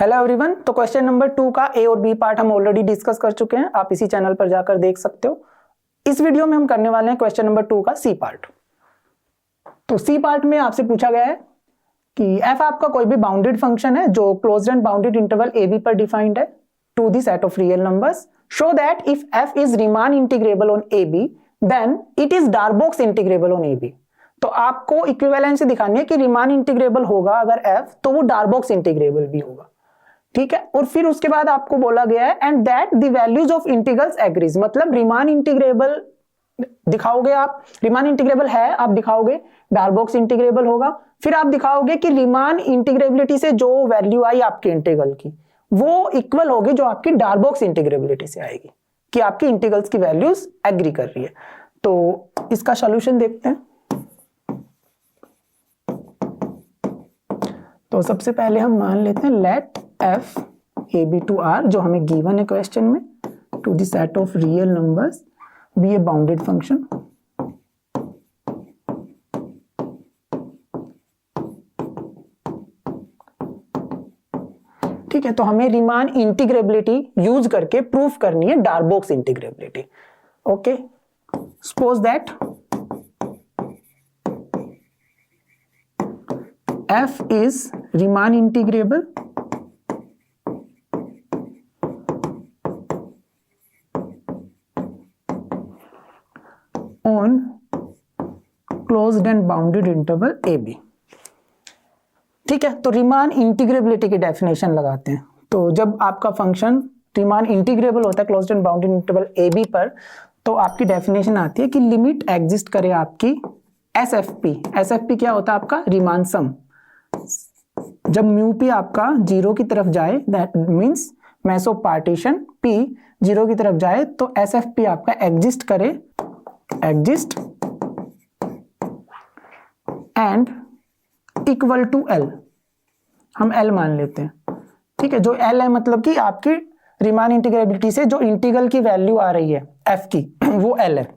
Hello everyone. तो question number 2 का ए और बी पार्ट हम ऑलरेडी डिस्कस कर चुके हैं, आप इसी चैनल पर जाकर देख सकते हो। इस वीडियो में हम करने वाले हैं क्वेश्चन नंबर 2 का सी पार्ट। तो सी पार्ट में आपसे पूछा गया है कि एफ आपका कोई भी बाउंडेड फंक्शन है जो closed and bounded interval A B पर डिफाइंड है to the set of real numbers. Show that if F is Riemann integrable on A B then it is Darboux integrable on A B. तो आपको equivalency दिखानी है कि Riemann integrable होगा अगर F, तो वो डार्बोक्स इंटीग्रेबल भी होगा, ठीक है। और फिर उसके बाद आपको बोला गया है and that the values of integrals agrees, मतलब रीमान इंटीग्रेबल दिखाओगे आप, रीमान इंटीग्रेबल है आप दिखाओगे, डार्बोक्स इंटीग्रेबल होगा। फिर आप दिखाओगे कि रीमान इंटीग्रेबिलिटी से जो वैल्यू आई आपके इंटीग्रल की वो इक्वल होगी जो आपकी डार्बोक्स इंटीग्रेबिलिटी से आएगी, कि आपकी इंटीग्रल्स की वैल्यूज एग्री कर रही है। तो इसका सॉल्यूशन देखते हैं। तो सबसे पहले हम मान लेते हैं let F A B to R, जो हमें गिवन है क्वेश्चन में, to the set of real numbers be a bounded function. ठीक है, तो हमें रीमान इंटीग्रेबिलिटी यूज करके प्रूफ करनी है Darboux integrability. Okay, suppose that f is Riemann integrable on closed and bounded interval AB। ठीक है, तो रीमान इंटीग्रेबिलिटी की डेफिनेशन लगाते हैं। तो जब आपका फंक्शन रीमान इंटीग्रेबल होता है closed and bounded interval AB पर, तो आपकी डेफिनेशन आती है कि लिमिट एग्जिस्ट करे आपकी SFP। SFP क्या होता है आपका? Riemann sum. जब म्यू पी आपका 0 की तरफ जाए, that means meso partition P 0 की तरफ जाए, तो SFP आपका एग्जिस्ट करे, exist and equal to L। हम L मान लेते हैं, ठीक है। जो L है मतलब कि आपकी रीमान इंटीग्रेबिलिटी से जो इंटीग्रल की वैल्यू आ रही है F की वो L है,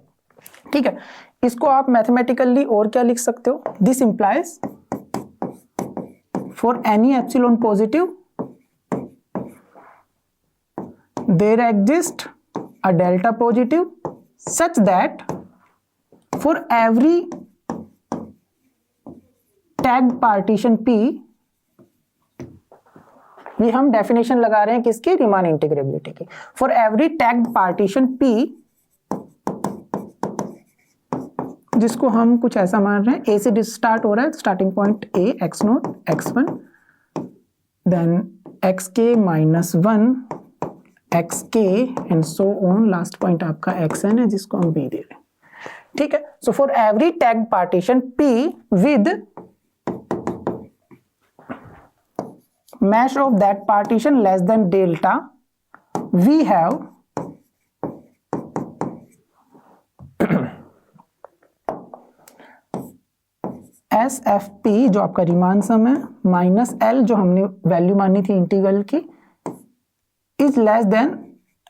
ठीक है। इसको आप मैथमेटिकली और क्या लिख सकते हो? This implies for any epsilon positive there exists a delta positive such that for every tagged partition P, ये हम डेफिनेशन लगा रहे हैं किसकी? रीमान इंटीग्रेबिलिटी की। for every tagged partition P, जिसको हम कुछ ऐसा मान रहे हैं, ए से स्टार्ट हो रहा है, starting point A, X naught, x1, then xk -1, xk and so on, last point आपका xn है जिसको हम b दे रहे हैं, ठीक है। So for every tagged partition P with mesh of that partition less than delta, we have SFP जो आपका रीमान सम है माइनस L जो हमने वैल्यू मानी थी इंटीग्रल की, इज लेस देन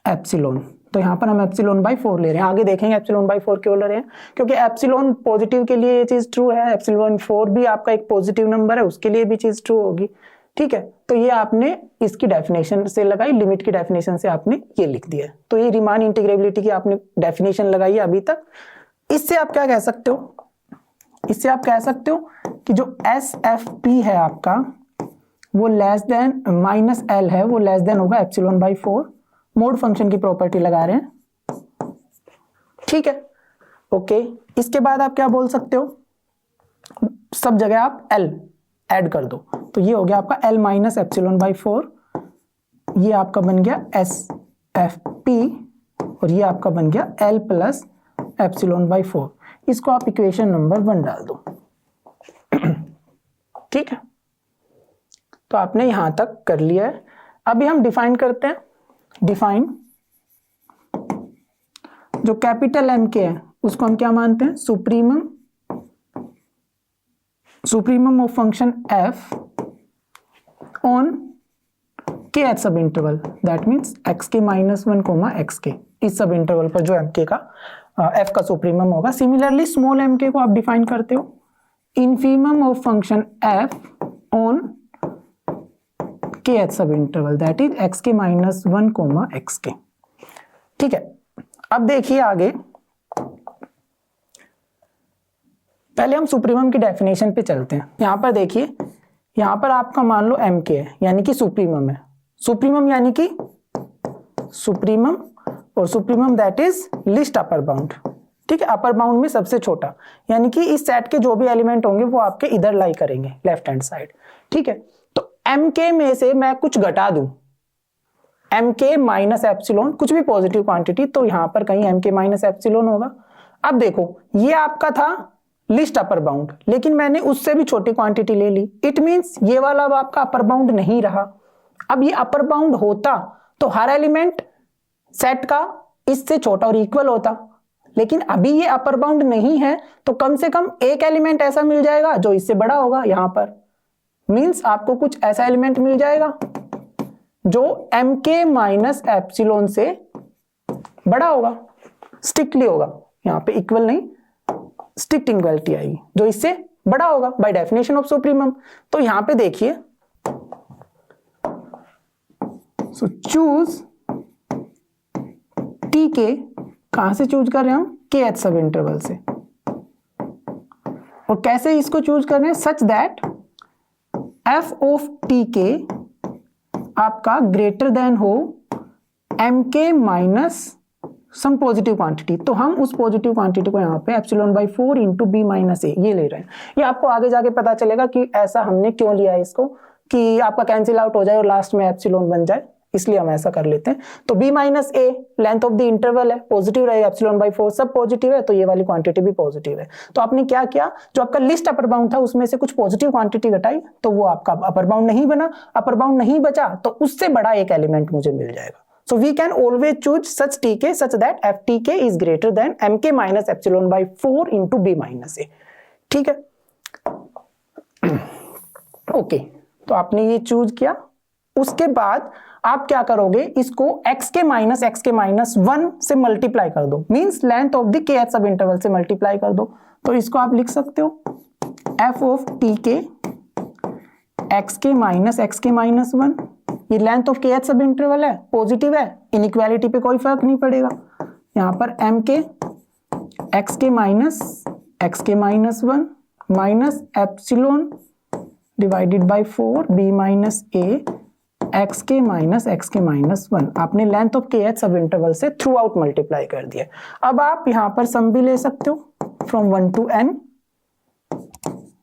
एप्सिलॉन। तो यहाँ पर हम एप्सिलॉन बाई 4 ले रहे हैं। आगे देखेंगे एप्सिलॉन बाई 4 क्यों ले रहे हैं, क्योंकि एप्सिलॉन पॉजिटिव के लिए ये चीज ट्रू है, एप्सिलॉन 4 भी आपका एक पॉजिटिव नंबर है, उसके लिए भी चीज ट्रू होगी, ठीक है। तो ये आपने इसकी डेफिनेशन से लगाई, लिमिट की डेफिनेशन से आपने ये लिख दिया। तो ये रीमान इंटीग्रेबिलिटी की आपने डेफिनेशन लगाई है अभी तक। इससे आप क्या कह सकते हो? इससे आप कह सकते हो कि जो SFP है आपका वो लेस देन माइनस L है, वो लेस देन होगा एप्सिलॉन बाई 4। मोड फंक्शन की प्रॉपर्टी लगा रहे हैं, ठीक है। ओके, इसके बाद आप क्या बोल सकते हो? सब जगह आप L ऐड कर दो, तो ये हो गया आपका L माइनस एप्सिलॉन बाई 4, ये आपका बन गया SFP, और ये आपका बन गया L प्लस एप्सिलॉन बाई 4। इसको आप इक्वेशन नंबर 1 डाल दो, ठीक है। तो आपने यहां तक कर लिया है। अभी हम डिफाइन करते हैं। डिफाइन जो कैपिटल M के है उसको हम क्या मानते हैं? Supremum of function F on kth subinterval, that means xk -1, xk, इस सब इंटरवल पर जो mk का f का सुप्रीमम होगा। सिमिलरली स्मॉल mk को आप डिफाइन करते हो infimum of function f on kth subinterval that is xk minus 1 comma xk। ठीक है, अब देखिए आगे, पहले हम सुप्रीमम की डेफिनेशन पे चलते हैं। यहां पर देखिए, यहां पर आपका मान लो mk है यानी कि सुप्रीमम है। सुप्रीमम यानी कि सुप्रीमम, और supremum that is list upper bound. ठीक है, अपर बाउंड में सबसे छोटा, यानी कि इस सेट के जो भी एलिमेंट होंगे वो आपके इधर लाई करेंगे, लेफ्ट हैंड साइड। ठीक है, तो mk में से मैं कुछ घटा दूं, mk माइनस एप्सिलॉन, कुछ भी पॉजिटिव क्वांटिटी, तो यहां पर कहीं mk माइनस एप्सिलॉन होगा। अब देखो, ये आपका था लिस्ट अपर बाउंड, लेकिन मैंने उससे भी छोटी क्वांटिटी ले ली। इट मींस ये वाला अब आपका अपर बाउंड नहीं रहा। अब ये अपर बाउंड होता तो हर एलिमेंट सेट का इससे छोटा और इक्वल होता, लेकिन अभी ये अपर बाउंड नहीं है, तो कम से कम एक एलिमेंट ऐसा मिल जाएगा जो इससे बड़ा होगा। यहां पर मींस आपको कुछ ऐसा एलिमेंट मिल जाएगा जो mk माइनस एप्सिलॉन से बड़ा होगा, स्ट्रिक्टली होगा, यहां पे इक्वल नहीं, स्ट्रिक्ट इक्वलिटी आएगी, जो इससे बड़ा होगा बाय डेफिनेशन ऑफ सुप्रीमम। तो यहां पे देखिए, सो चूज tk, कहां से चूज कर रहे हैं हम, kth सब इंटरवल से। और कैसे इसको चूज कर रहे हैं, such that f of tk आपका ग्रेटर देन हो mk minus some positive quantity. तो हम उस पॉजिटिव क्वांटिटी को यहाँ पे epsilon by 4 into B minus A ये ले रहे हैं। ये आपको आगे जाके पता चलेगा कि ऐसा हमने क्यों लिया है इसको, कि आपका कैंसिल आउट हो जाए और लास्ट में एप्सिलॉन बन जाए, इसलिए हम ऐसा कर लेते हैं। तो b minus A length of the interval है, पॉजिटिव रहेगा, एप्सिलॉन बाई 4 सब पॉजिटिव है, तो ये वाली क्वांटिटी भी पॉजिटिव है। तो आपने क्या किया, जो आपका लिस्ट अपर बाउंड था उसमें से कुछ पॉजिटिव क्वांटिटी घटाई, तो वो आपका अपर बाउंड नहीं बना। अपर बाउंड नहीं बचा तो उससे बड़ा एक एलिमेंट मुझे मिल जाएगा। So we can always choose such tk such that ftk is greater than mk minus epsilon by 4 into b minus a। ठीक है, ओके, तो आपने ये चूज किया। उसके बाद आप क्या करोगे, इसको xk माइनस 1 से मल्टीप्लाई कर दो, means length of the kth सब इंटरवल से मल्टीप्लाई कर दो। तो इसको आप लिख सकते हो f of tk xk minus 1, ये लेंथ ऑफ kth सब इंटरवल है, पॉजिटिव है, इनइक्वालिटी पे कोई फर्क नहीं पड़ेगा। यहां पर mk xk minus 1 minus epsilon divided by 4 b minus a xk minus 1, आपने लेंथ ऑफ kth सब इंटरवल से थ्रू आउट मल्टीप्लाई कर दिया। अब आप यहां पर सम भी ले सकते हो, from 1 to n,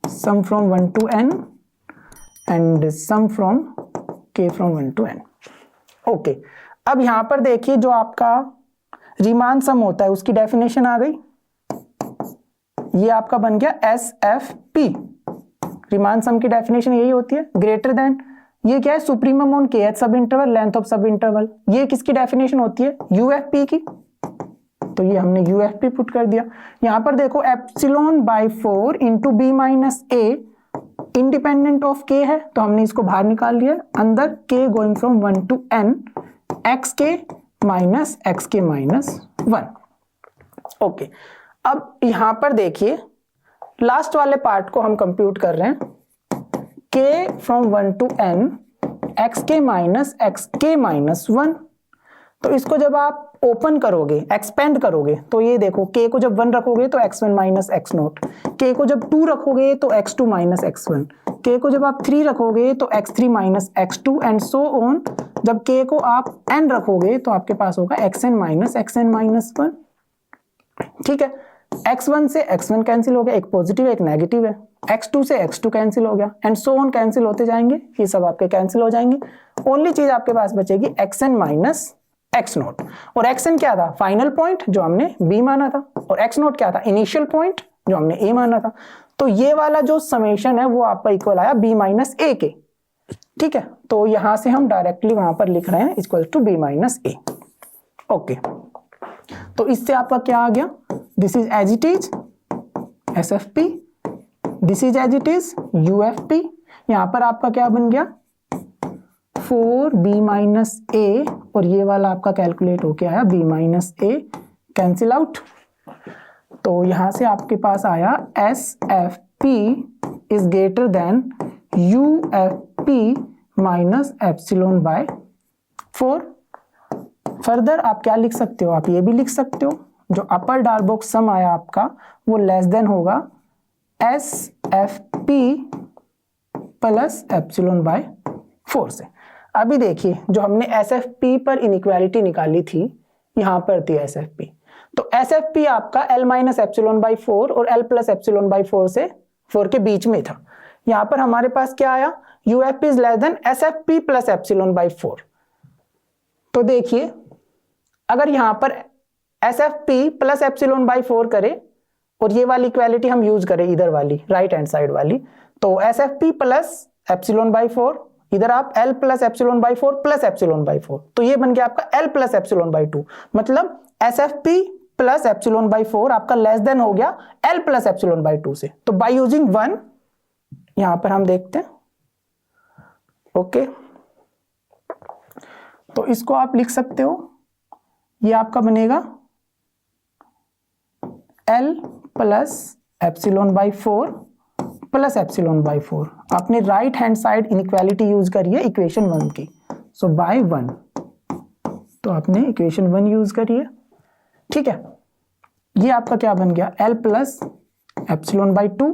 sum from 1 to n and sum from k from 1 to n। Okay, अब यहां पर देखिए, जो आपका रीमान सम होता है उसकी डेफिनेशन आ गई, ये आपका बन गया SFP। रीमान सम की डेफिनेशन यही होती है, ग्रेटर देन, ये क्या है, सुप्रीमम ऑन kth सब इंटरवल, लेंथ ऑफ सब इंटरवल। ये किसकी डेफिनेशन होती है, UFP की, तो ये हमने UFP पुट कर दिया। यहां पर देखो epsilon by 4 into B minus A independent of k है, तो हमने इसको बाहर निकाल लिया, अंदर k going from 1 to n xk minus 1। Okay, अब यहां पर देखिए, लास्ट वाले पार्ट को हम कंप्यूट कर रहे हैं, k from 1 to n xk minus 1। तो इसको जब आप ओपन करोगे, एक्सपेंड करोगे, तो ये देखो k को जब 1 रखोगे तो x1 माइनस x0, k को जब 2 रखोगे तो x2 माइनस x1, k को जब आप 3 रखोगे तो x3 minus x2 and so on. जब k को आप n रखोगे तो आपके पास होगा xn माइनस 1। ठीक है, x1 से x1 कैंसिल हो गया, एक पॉजिटिव एक नेगेटिव है, x2 से x2 कैंसिल हो गया एंड सो ऑन, कैंसिल होते जाएंगे, ये सब आपके कैंसिल हो जाएंगे। ओनली चीज आपके पास बचेगी xn माइनस x0, और xn क्या था, फाइनल पॉइंट जो हमने b माना था, और x0 क्या था, इनिशियल पॉइंट जो हमने a माना था। तो ये वाला जो समेशन है वो आपका इक्वल आया b माइनस a के। ठीक है, तो यहां से हम डायरेक्टली वहां पर लिख रहे हैं equal to b minus a। Okay, तो इससे आपका क्या आ गया, this is as it is SFP, this is as it is UFP। यहां पर आपका क्या बन गया, 4b माइनस a, और ये वाला आपका कैलकुलेट होके आया b minus a, cancel out. तो यहां से आपके पास आया SFP is greater than UFP minus epsilon by 4। Further आप क्या लिख सकते हो, आप ये भी लिख सकते हो जो अपर डार्बोक सम आया आपका वो लेस देन होगा SFP प्लस एप्सिलॉन बाय 4 से। अभी देखिए जो हमने SFP पर इनइक्वालिटी निकाली थी, यहां पर थी SFP, तो SFP आपका L माइनस एप्सिलॉन बाई 4 और L प्लस एप्सिलॉन बाई 4 से 4 के बीच में था। यहां पर हमारे पास क्या आया, UFP is less then SFP plus epsilon by 4। तो देखिए अगर यहां पर SFP प्लस एप्सिलॉन बाई 4 करे और ये वाली इक्वालिटी हम यूज करें इधर वाली राइट हैंड साइड वाली, तो SFP प्लस एप्सिलॉन बाई 4, इधर आप L plus epsilon by 4 plus epsilon by 4, तो ये बन गया आपका L प्लस एप्सिलॉन बाई 2। मतलब SFP प्लस एप्सिलॉन बाई 4 आपका लेस देन हो गया L प्लस एप्सिलॉन बाई 2 से। तो बाय यूजिंग 1 यहां पर हम देखते हैं, ओके, तो इसको आप लिख सकते हो, ये आपका बनेगा L plus epsilon by 4 plus epsilon by 4। आपने right hand side inequality use करी है इक्वेशन 1 की, सो बाय 1, तो आपने इक्वेशन 1 यूज करी है, ठीक है। ये आपका क्या बन गया L प्लस एप्सिलॉन बाई 2।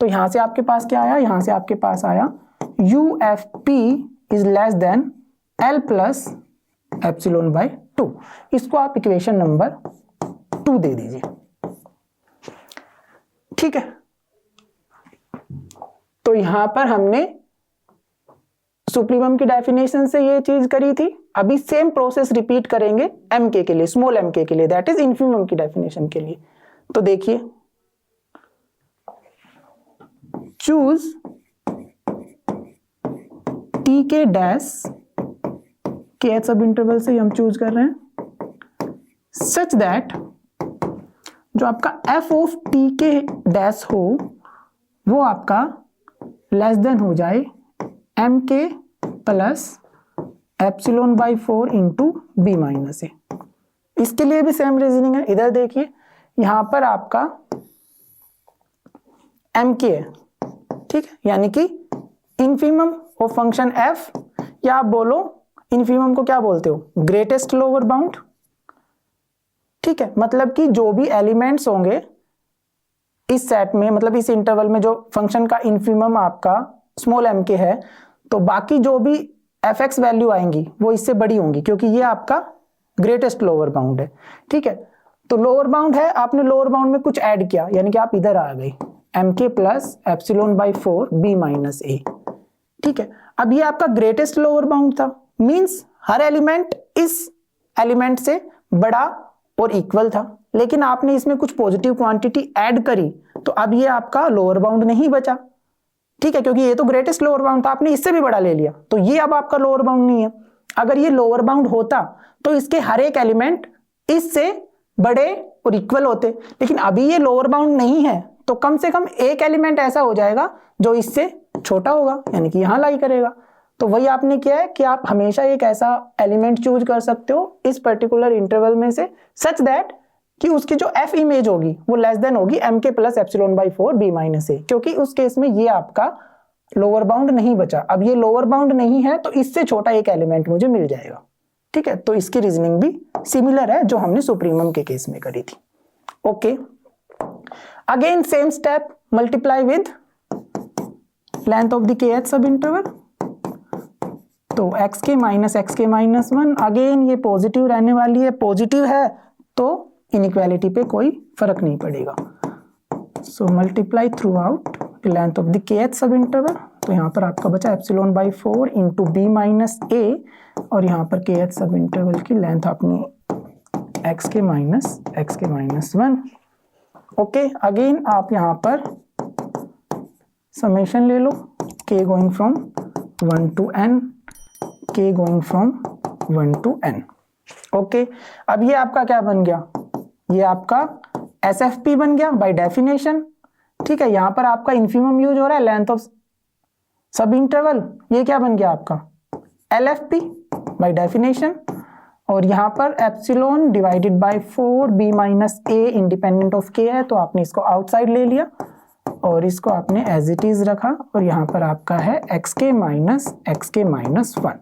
तो यहां से आपके पास क्या आया, यहां से आपके पास आया UFP is less then L plus epsilon by 2। इसको आप इक्वेशन नंबर 2 दे दीजिए, ठीक है। तो यहां पर हमने सुप्रीमम की डेफिनेशन से ये चीज करी थी, अभी सेम प्रोसेस रिपीट करेंगे MK के लिए, स्मॉल MK के लिए, दैट इज इन्फीमम की डेफिनेशन के लिए। तो देखिए चूज TK डैश के सब इंटरवल से हम चूज कर रहे हैं सच दैट जो आपका F ऑफ TK डैश हो वो आपका लेस देन हो जाए MK plus epsilon by 4 into B minus A. इसके लिए भी सेम रीजनिंग है, इधर देखिए यहां पर आपका MK है, ठीक है, यानी कि इन्फीमम ऑफ फंक्शन F, या आप बोलो इन्फीमम को क्या बोलते हो, ग्रेटेस्ट लोअर बाउंड, ठीक है। मतलब कि जो भी एलिमेंट्स होंगे इस सेट में, मतलब इस इंटरवल में जो फंक्शन का इन्फीमम आपका स्मॉल MK है, तो बाकी जो भी fx वैल्यू आएंगी वो इससे बड़ी होंगी, क्योंकि ये आपका ग्रेटेस्ट लोअर बाउंड है, ठीक है। तो लोअर बाउंड है, आपने लोअर बाउंड में कुछ ऐड किया, यानी कि आप इधर आ गए MK plus epsilon by 4 B minus A, ठीक है। अब ये आपका ग्रेटेस्ट लोअर बाउंड था, मींस हर एलिमेंट इस एलिमेंट से बड़ा और इक्वल था, लेकिन आपने इसमें कुछ पॉजिटिव क्वांटिटी ऐड करी, तो अब ये आपका लोअर बाउंड नहीं बचा, ठीक है, क्योंकि ये तो ग्रेटेस्ट लोअर बाउंड था, आपने इससे भी बड़ा ले लिया, तो ये अब आपका लोअर बाउंड नहीं है। अगर ये लोअर बाउंड होता तो इसके हर एक एलिमेंट इससे बड़े और इक्वल होते, लेकिन अभी ये लोअर बाउंड नहीं है, तो कम से कम एक एलिमेंट ऐसा हो जाएगा जो इससे छोटा होगा, यानी कि यहां लाई करेगा। तो वही आपने किया है कि आप हमेशा एक ऐसा एलिमेंट चूज कर सकते हो इस पर्टिकुलर इंटरवल में से सच दैट कि उसकी जो F इमेज होगी वो लेस देन होगी MK plus epsilon by 4 B minus A, क्योंकि उस केस में ये आपका लोअर बाउंड नहीं बचा। अब ये लोअर बाउंड नहीं है तो इससे छोटा एक एलिमेंट मुझे मिल जाएगा, ठीक है। तो इसकी रीजनिंग भी सिमिलर है जो हमने सुप्रीमम के केस में करी थी, okay. Again same step, multiply with length of the kth subinterval, तो xk minus xk minus 1, again ये पॉजिटिव रहने वाली है, पॉजिटिव है तो इनइक्वालिटी पे कोई फर्क नहीं पड़ेगा। So multiply throughout length of the kth subinterval, तो यहाँ पर आपका बचा epsilon by 4 into B minus A, और यहाँ पर kth सब इंटरवल की लेंथ अपनी xk माइनस 1, ओके। अगेन आप यहाँ पर समेशन ले लो, k going from 1 to n, k going from 1 to n, okay. अब ये आपका क्या बन गया, ये आपका SFP बन गया बाय डेफिनेशन, ठीक है। यहां पर आपका इन्फीमम यूज हो रहा है, लेंथ ऑफ सब इंटरवल, ये क्या बन गया आपका LFP बाय डेफिनेशन, और यहां पर epsilon divided by 4 B minus A independent of k है, तो आपने इसको आउटसाइड ले लिया, और इसको आपने एज इट इज रखा और यहाँ पर आपका है xk माइनस 1।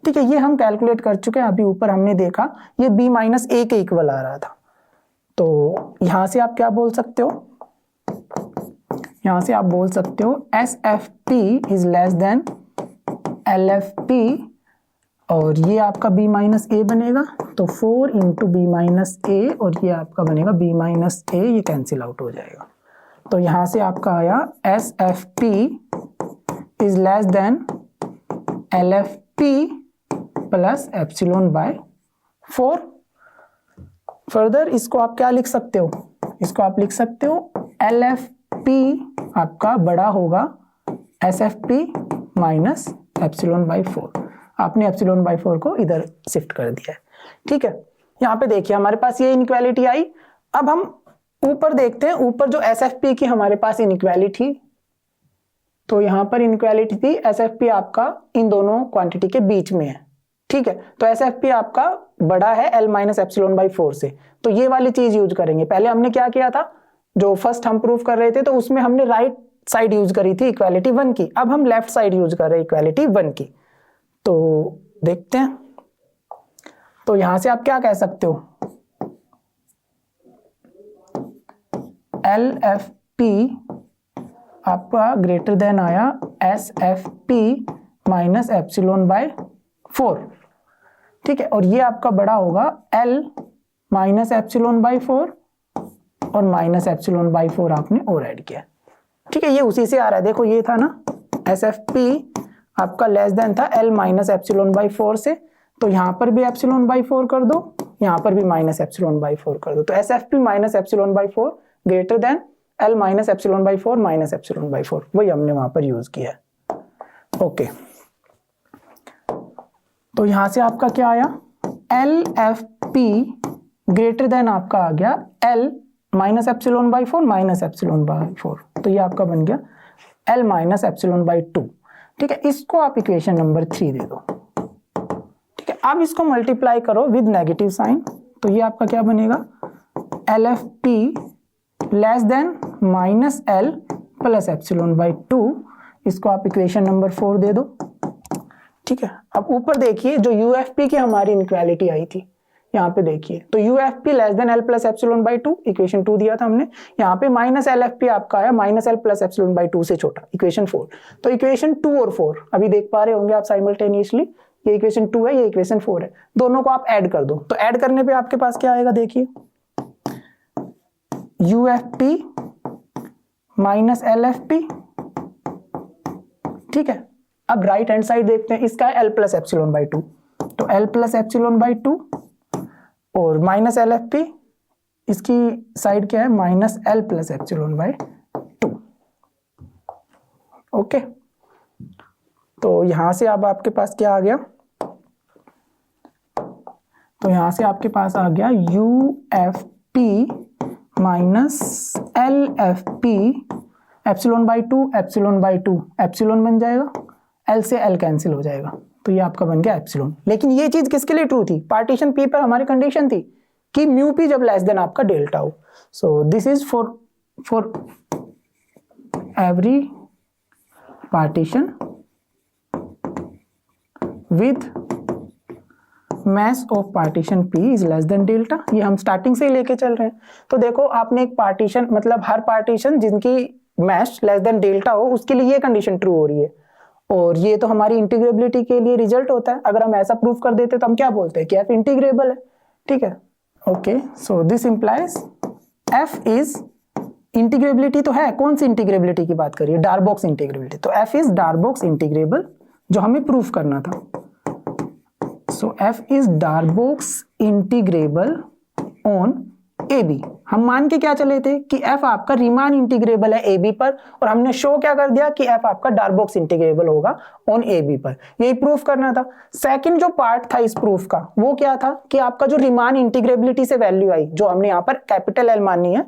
ठीक है, ये हम कैलकुलेट कर चुके हैं। अभी ऊपर हमने देखा ये b माइनस a के इक्वल आ रहा था, तो यहाँ से आप क्या बोल सकते हो, यहाँ से आप बोल सकते हो SFP is less then LFP और ये आपका b माइनस a बनेगा, तो 4 इंटू बी माइनस ए और ये आपका बनेगा b माइनस a, ये कैंसिल आउट हो जाएगा। तो यहाँ से आपका आया SFP is less then LFP plus epsilon by 4। Further इसको आप क्या लिख सकते हो, इसको आप लिख सकते हो LFP आपका बड़ा होगा SFP माइनस एप्सिलॉन बाय 4। आपने एप्सिलॉन बाय 4 को इधर शिफ्ट कर दिया है। ठीक है, यहाँ पे देखिए हमारे पास ये इनइक्वालिटी आई। अब हम ऊपर देखते हैं, ऊपर जो SFP की हमारे पास इनइक्वालिटी, तो यहाँ पर इनइक्वालिटी थी SFP आपका इन दोनों क्वांटिटी के बीच में है। ठीक है, तो SFP आपका बड़ा है L माइनस एप्सिलॉन बाई 4 से, तो ये वाली चीज यूज करेंगे। पहले हमने क्या किया था, जो फर्स्ट हम प्रूफ कर रहे थे तो उसमें हमने राइट साइड यूज करी थी इक्वालिटी 1 की, अब हम लेफ्ट साइड यूज कर रहे हैं इक्वालिटी 1 की। तो देखते हैं, तो यहां से आप क्या कह सकते हो, LFP आपका ग्रेटर देन आया SFP माइनस एप्सिलॉन बाय 4। ठीक है, और ये आपका बड़ा होगा L माइनस एप्सिलॉन बाई 4 और माइनस एप्सिलॉन बाई 4 आपने और ऐड किया। ठीक है, ये उसी से आ रहा है। देखो ये था ना SFP आपका लेस देन था L माइनस एप्सिलॉन बाई 4 से, तो यहाँ पर भी एप्सिलॉन बाई 4 कर दो, यहाँ पर भी माइनस एप्सिलॉन बाई 4 कर दो, तो SFP minus epsilon by 4 greater than L minus epsilon by 4 minus epsilon by 4, वही हमने वहां पर यूज किया है। ओके, तो यहां से आपका क्या आया, LFP ग्रेटर देन आपका आ गया L minus epsilon by 4 minus epsilon by 4, तो ये आपका बन गया L माइनस एप्सिलॉन बाई 2। ठीक है, इसको आप इक्वेशन नंबर 3 दे दो। ठीक है, अब इसको मल्टीप्लाई करो विद नेगेटिव साइन, तो ये आपका क्या बनेगा, LFP less than minus L plus epsilon by 2, इसको आप इक्वेशन नंबर 4 दे दो। ठीक है, अब ऊपर देखिए जो UFP की हमारी इनइक्वालिटी आई थी, यहाँ पे देखिए, तो UFP less than L plus epsilon by 2, equation 2 दिया था हमने, यहाँ पे माइनस LFP आपका आया minus L plus epsilon by 2 से छोटा, इक्वेशन 4। तो इक्वेशन 2 और 4 अभी देख पा रहे होंगे आप साइमल्टेनियसली, ये इक्वेशन 2 है, ये इक्वेशन 4 है, दोनों को आप ऐड कर दो, तो ऐड करने पे आपके पास क्या आएगा, देखिए UFP माइनस LFP। ठीक है, अब राइट हैंड साइड देखते हैं, इसका है L प्लस एप्सिलॉन बाई 2, तो L प्लस एप्सिलॉन बाई 2 और माइनस LFP, इसकी साइड क्या है, minus L plus epsilon by 2। Okay, तो यहां से अब आपके पास क्या आ गया, तो यहां से आपके पास आ गया UFP minus LFP epsilon by 2, epsilon by 2 epsilon बन जाएगा, L से L कैंसिल हो जाएगा, तो ये आपका बन गया एप्सिलॉन। लेकिन ये चीज किसके लिए ट्रू थी, पार्टीशन P पर हमारी कंडीशन थी कि म्यू P जब लेस देन आपका डेल्टा हो। So this is for every partition with mass of partition P is less then delta, ये हम स्टार्टिंग से ही लेके चल रहे हैं। तो देखो आपने एक पार्टीशन, मतलब हर पार्टीशन जिनकी मैश लेस देन डेल्टा हो उसके लिए ये कंडीशन ट्रू हो रही है, और ये तो हमारी इंटीग्रेबिलिटी के लिए रिजल्ट होता है। अगर हम ऐसा प्रूफ कर देते तो हम क्या बोलते हैं कि F इंटीग्रेबल है। ठीक है, okay, so this implies F is integrability तो है, कौन सी इंटीग्रेबिलिटी की बात करिए, डार्बॉक्स इंटीग्रेबिलिटी, तो F इज डार्बॉक्स इंटीग्रेबल जो हमें प्रूफ करना था। So F is Darboux integrable on AB। हम मान के क्या चले थे कि F आपका रीमान इंटीग्रेबल है AB पर, और हमने शो क्या कर दिया कि F आपका डार्बॉक्स इंटीग्रेबल होगा ऑन AB पर, यही प्रूफ करना था। सेकंड जो पार्ट था इस प्रूफ का वो क्या था कि आपका जो रीमान इंटीग्रेबिलिटी से वैल्यू आई, जो हमने यहाँ पर कैपिटल L मानी है,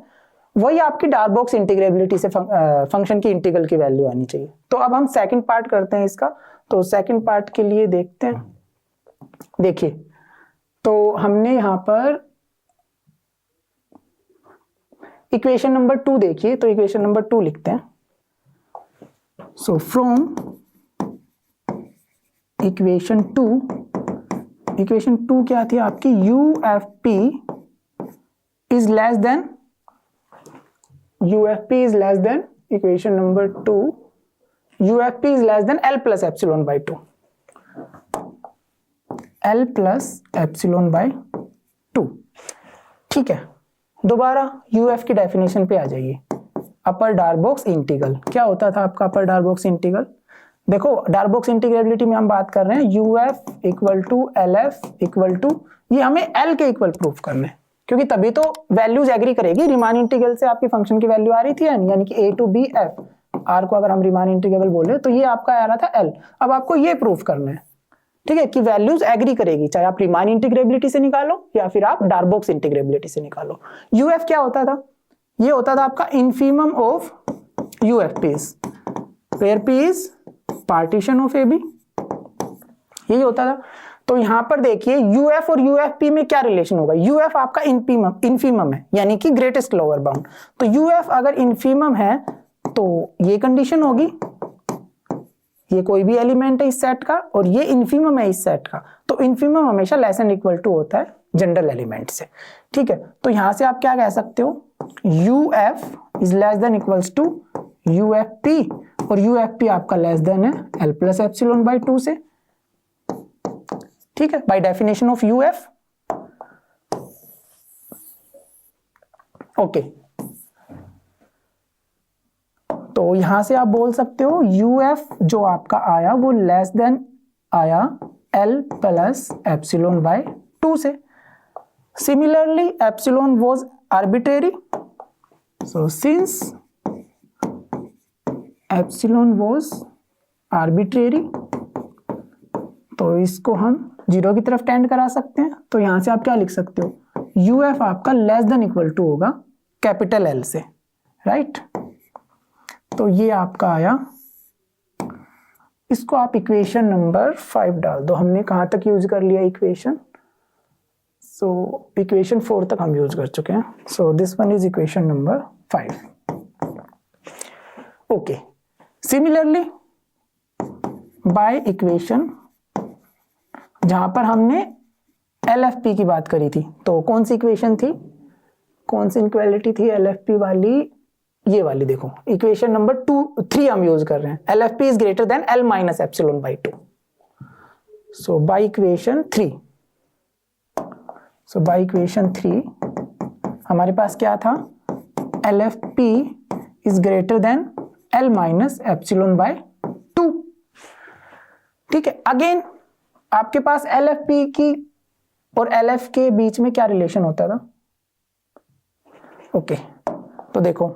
वही आपकी डार्बॉक्स इंटीग्रेबिलिटी से फंक्शन की इंटीग्रल की वैल्यू आनी चाहिए। तो अब हम सेकंड पार्ट करते हैं इसका, तो सेकंड पार्ट के लिए देखते हैं। देखिए, तो हमने यहाँ पर इक्वेशन नंबर 2 देखिए, तो इक्वेशन नंबर 2 लिखते हैं। सो फ्रॉम इक्वेशन टू क्या थी आपकी, UFP is less then equation number 2, UFP is less then L plus epsilon by 2, L plus epsilon by 2। ठीक है, दोबारा UF की डेफिनेशन पे आ जाइए। अपर डार्बोक्स इंटीग्रल क्या होता था आपका अपर डार्बोक्स इंटीग्रल? देखो डार्बोक्स इंटीग्रेबिलिटी में हम बात कर रहे हैं UF equal to LF equal to, ये हमें L के इक्वल प्रूफ करना है, क्योंकि तभी तो वैल्यूज एग्री करेगी। रीमान इंटीग्रल से आपकी फंक्शन की वैल्यू आ रही थी यानी कि A to B F, R को अगर हम रीमान इंटीग्रेबल बोले तो ये आपका आ रहा था L। अब आपको ये प्रूफ करना है, ठीक है, कि वैल्यूज एग्री करेगी, चाहे आप रीमान इंटीग्रेबिलिटी से निकालो या फिर आप डार्बोक्स इंटीग्रेबिलिटी से निकालो। UF क्या होता था? ये होता था आपका infimum of UFPs, where P is partition of AB, यही होता था। तो यहां पर देखिए UF और UFP में क्या रिलेशन होगा? UF आपका इन्फीमम है यानी कि ग्रेटेस्ट लोअर बाउंड, तो UF अगर इन्फीमम है तो ये कंडीशन होगी, ये कोई भी एलिमेंट है इस सेट का और ये इन्फीमम है इस सेट का, तो इन्फीमम हमेशा लेस देन इक्वल टू होता है जनरल एलिमेंट से। ठीक है, तो यहां से आप क्या कह सकते हो, UF is less than equals to UFP, और UFP आपका लेस देन है L प्लस एप्सिलॉन बाई 2 से। ठीक है, by definition of UF। Okay, तो यहां से आप बोल सकते हो UF जो आपका आया वो लेस देन आया L प्लस एप्सिलॉन बाय 2 से। Similarly epsilon was arbitrary, so since epsilon was arbitrary, तो इसको हम 0 की तरफ टेंड करा सकते हैं। तो यहां से आप क्या लिख सकते हो, UF आपका लेस देन इक्वल टू होगा कैपिटल L से, राइट। तो ये आपका आया, इसको आप इक्वेशन नंबर 5 डाल दो। हमने कहां तक यूज कर लिया इक्वेशन, सो इक्वेशन 4 तक हम यूज कर चुके हैं। So this one is equation number 5। Okay, similarly by equation जहां पर हमने LFP की बात करी थी, तो कौन सी इक्वेशन थी, कौन सी इनक्वालिटी थी LFP वाली, ये वाली देखो, इक्वेशन नंबर 3 हम यूज कर रहे हैं। LFP is greater than L minus epsilon by 2। So by equation 3, so by equation 3 हमारे पास क्या था, LFP is greater than L minus epsilon by 2। ठीक है, अगेन आपके पास LFP की और LF के बीच में क्या रिलेशन होता था? ओके, तो देखो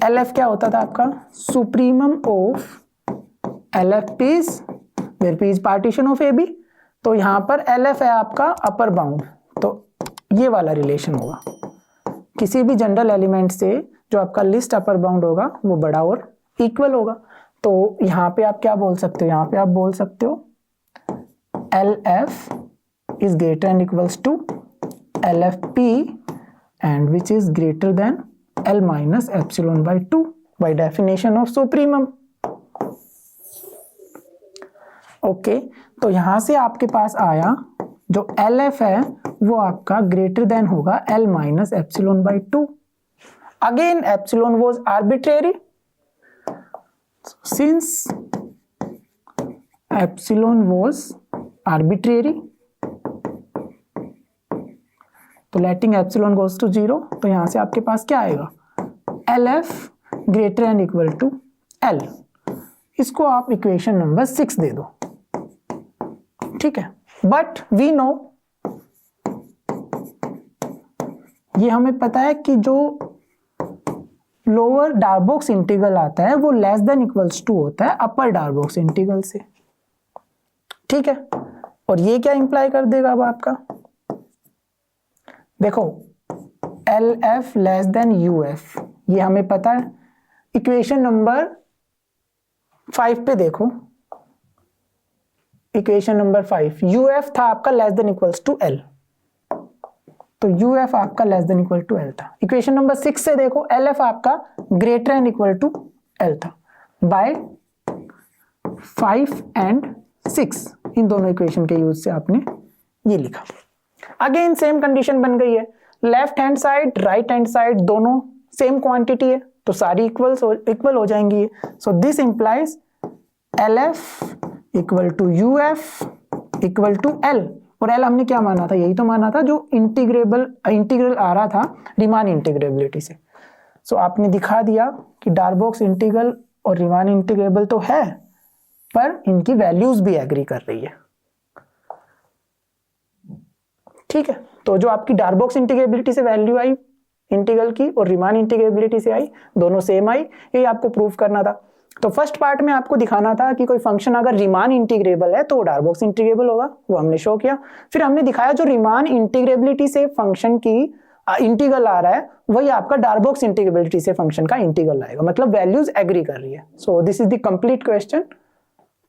LF क्या होता था आपका, supremum of LFPs where P is partition of AB। तो यहां पर LF है आपका अपर बाउंड, तो ये वाला रिलेशन होगा, किसी भी जनरल एलिमेंट से जो आपका लिस्ट अपर बाउंड होगा वो बड़ा और इक्वल होगा। तो यहां पे आप क्या बोल सकते हो, यहां पे आप बोल सकते हो LF is greater and equals to LFP and which is greater than L minus epsilon by 2 by definition of supremum। Okay, तो यहां से आपके पास आया जो LF है वो आपका ग्रेटर देन होगा L minus epsilon by 2। Again epsilon was arbitrary, since epsilon was arbitrary, तो लेटिंग एप्सिलॉन गोज टू 0, तो यहां से आपके पास क्या आएगा, LF greater and equal to L। इसको आप इक्वेशन नंबर 6 दे दो। ठीक है, बट वी नो, ये हमें पता है कि जो लोअर डार्बोक्स इंटीग्रल आता है वो लेस देन इक्वल्स टू होता है अपर डार्बोक्स इंटीग्रल से। ठीक है, और ये क्या इंप्लाई कर देगा अब आपका, देखो LF लेस देन UF, ये हमें पता है। इक्वेशन नंबर 5 पे देखो, इक्वेशन नंबर 5 UF था आपका less than equals to L, तो UF आपका less than equal to L था। इक्वेशन नंबर 6 से देखो LF आपका greater and equal to L था। बाय 5 and 6, इन दोनों इक्वेशन के यूज से आपने ये लिखा। अगेन सेम कंडीशन बन गई है, left hand side right hand side दोनों सेम क्वांटिटी है तो सारी इक्वल हो जाएंगी। So this implies LF equal to UF equal to L, और L हमने क्या माना था, यही तो माना था जो इंटीग्रल आ रहा था रीमान इंटीग्रेबिलिटी से। सो आपने दिखा दिया कि डार्बोक्स इंटीग्रल और रीमान इंटीग्रेबल तो है पर इनकी वैल्यूज भी एग्री कर रही है। ठीक है, तो जो आपकी डार्बोक्स इंटीग्रेबिलिटी से वैल्यू आई इंटीग्रल की और रीमान इंटीग्रेबिलिटी से आई, दोनों सेम आई, ये आपको प्रूव करना था। तो फर्स्ट पार्ट में आपको दिखाना था कि कोई फंक्शन अगर रीमान इंटीग्रेबल है तो वो डार्बोक्स इंटीग्रेबल होगा, वो हमने शो किया। फिर हमने दिखाया जो रीमान इंटीग्रेबिलिटी से फंक्शन की इंटीग्रल आ रहा है वही आपका डार्बोक्स इंटीग्रेबिलिटी से फंक्शन का इंटीग्रल आएगा, मतलब वैल्यूज एग्री कर रही है। So this is the complete question.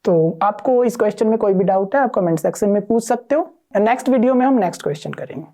तो आपको इस क्वेश्चन में कोई भी डाउट है आप कमेंट सेक्शन में पूछ सकते हो। नेक्स्ट वीडियो में हम नेक्स्ट क्वेश्चन करेंगे।